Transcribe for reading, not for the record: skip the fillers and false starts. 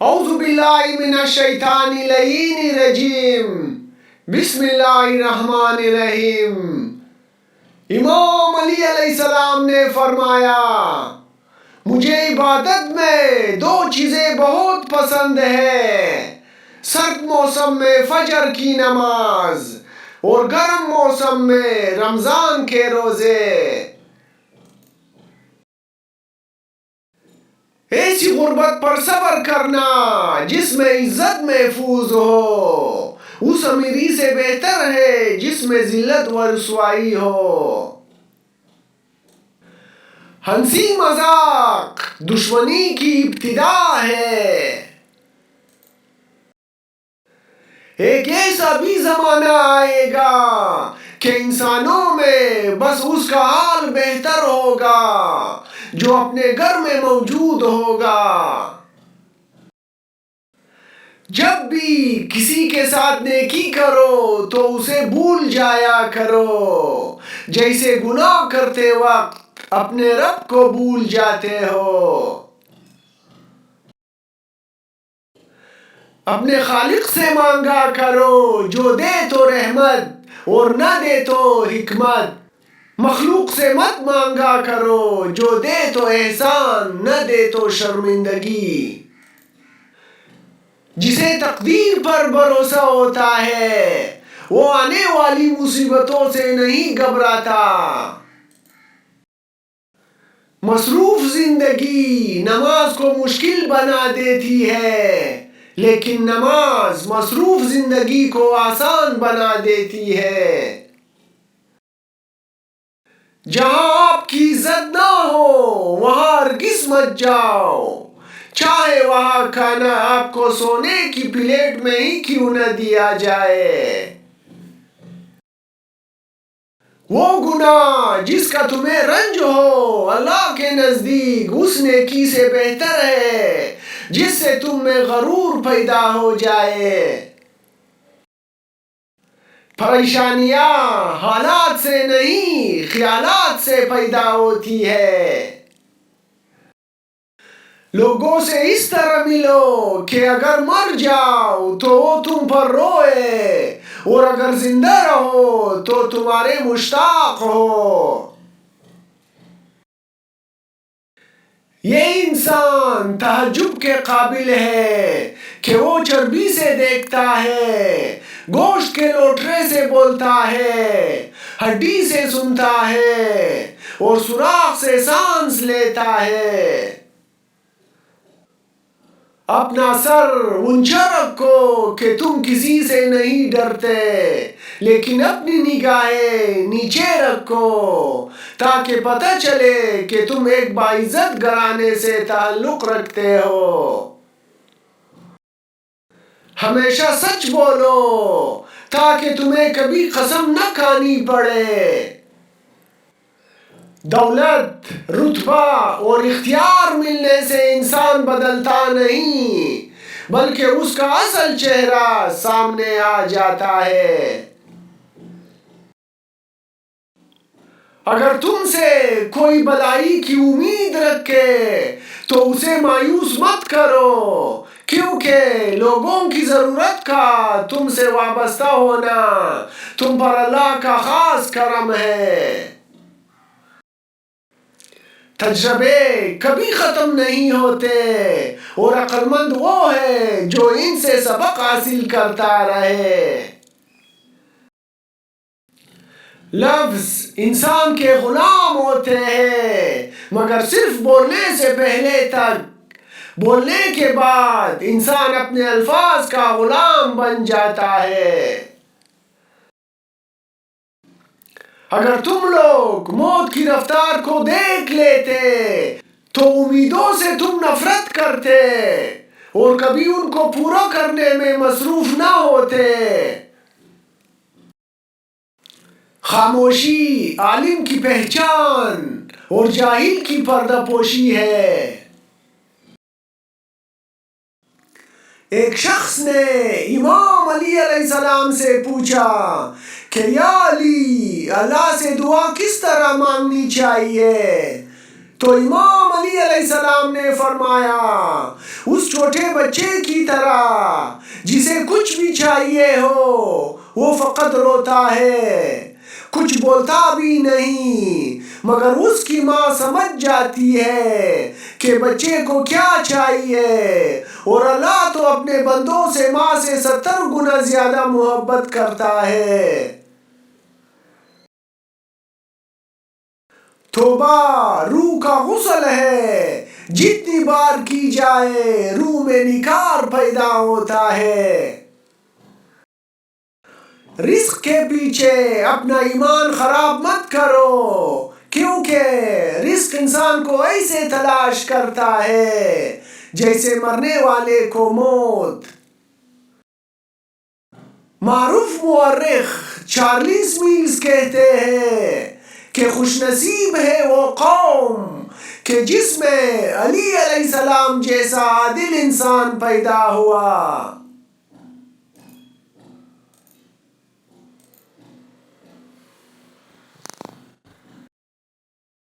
اعوذ باللہ من الشیطان اللعین الرجیم بسم اللہ الرحمن الرحیم۔ امام علی علیہ السلام نے فرمایا، مجھے عبادت میں دو چیزیں بہت پسند ہے، سرد موسم میں فجر کی نماز اور گرم موسم میں رمضان کے روزے۔ ایسی غربت پر صبر کرنا جس میں عزت محفوظ ہو، اس امیری سے بہتر ہے جس میں ذلت و رسوائی ہو۔ ہنسی مذاق دشمنی کی ابتدا ہے، ایک ایسا بھی زمانہ آئے گا کہ انسانوں میں بس اس کا حال بہتر ہوگا جو اپنے گھر میں موجود ہوگا۔ جب بھی کسی کے ساتھ نیکی کرو تو اسے بھول جایا کرو، جیسے گناہ کرتے وقت اپنے رب کو بھول جاتے ہو۔ اپنے خالق سے مانگا کرو جو دے تو رحمت اور نہ دے تو حکمت، مخلوق سے مت مانگا کرو جو دے تو احسان نہ دے تو شرمندگی۔ جسے تقدیر پر بھروسہ ہوتا ہے وہ آنے والی مصیبتوں سے نہیں گھبراتا۔ مصروف زندگی نماز کو مشکل بنا دیتی ہے، لیکن نماز مصروف زندگی کو آسان بنا دیتی ہے۔ جہاں آپ کی عزت نہ ہو وہاں ہرگز مت جاؤ، چاہے وہاں کھانا آپ کو سونے کی پلیٹ میں ہی کیوں نہ دیا جائے۔ وہ گناہ جس کا تمہیں رنج ہو اللہ کے نزدیک اس نیکی سے بہتر ہے جس سے تم میں غرور پیدا ہو جائے۔ پریشانیاں حالات سے نہیں خیالات سے پیدا ہوتی ہے۔ لوگوں سے اس طرح ملو کہ اگر مر جاؤ تو وہ تم پر روئے اور اگر زندہ رہو تو تمہارے مشتاق ہو۔ یہ انسان تعجب کے قابل ہے کہ وہ چربی سے دیکھتا ہے، گوشت کے لوٹرے سے بولتا ہے، ہڈی سے سنتا ہے اور سوراخ سے سانس لیتا ہے۔ اپنا سر اونچا رکھو کہ تم کسی سے نہیں ڈرتے، لیکن اپنی نگاہیں نیچے رکھو تاکہ پتہ چلے کہ تم ایک باعزت گھرانے سے تعلق رکھتے ہو۔ ہمیشہ سچ بولو تاکہ تمہیں کبھی قسم نہ کھانی پڑے۔ دولت، رتبہ اور اختیار ملنے سے انسان بدلتا نہیں بلکہ اس کا اصل چہرہ سامنے آ جاتا ہے۔ اگر تم سے کوئی بھلائی کی امید رکھے تو اسے مایوس مت کرو، کیونکہ لوگوں کی ضرورت کا تم سے وابستہ ہونا تم پر اللہ کا خاص کرم ہے۔ تجربے کبھی ختم نہیں ہوتے اور عقل مند وہ ہے جو ان سے سبق حاصل کرتا رہے۔ لفظ انسان کے غلام ہوتے ہیں مگر صرف بولنے سے پہلے تک، بولنے کے بعد انسان اپنے الفاظ کا غلام بن جاتا ہے۔ اگر تم لوگ موت کی رفتار کو دیکھ لیتے تو امیدوں سے تم نفرت کرتے اور کبھی ان کو پورا کرنے میں مصروف نہ ہوتے۔ خاموشی عالم کی پہچان اور جاہل کی پردہ پوشی ہے۔ ایک شخص نے امام علی علیہ السلام سے پوچھا کہ یا علی، اللہ سے دعا کس طرح مانگنی چاہیے؟ تو امام علی علیہ السلام نے فرمایا اس چھوٹے بچے کی طرح جسے کچھ بھی چاہیے ہو وہ فقط روتا ہے، کچھ بولتا بھی نہیں، مگر اس کی ماں سمجھ جاتی ہے کہ بچے کو کیا چاہیے، اور اللہ تو اپنے بندوں سے ماں سے 70 گنا زیادہ محبت کرتا ہے۔ توبہ روح کا غسل ہے، جتنی بار کی جائے روح میں نکھار پیدا ہوتا ہے۔ رزق کے پیچھے اپنا ایمان خراب مت کرو، کیونکہ رزق انسان کو ایسے تلاش کرتا ہے جیسے مرنے والے کو موت۔ معروف مورخ چارلس میلز کہتے ہیں کہ خوش نصیب ہے وہ قوم کہ جس میں علی علیہ السلام جیسا عادل انسان پیدا ہوا۔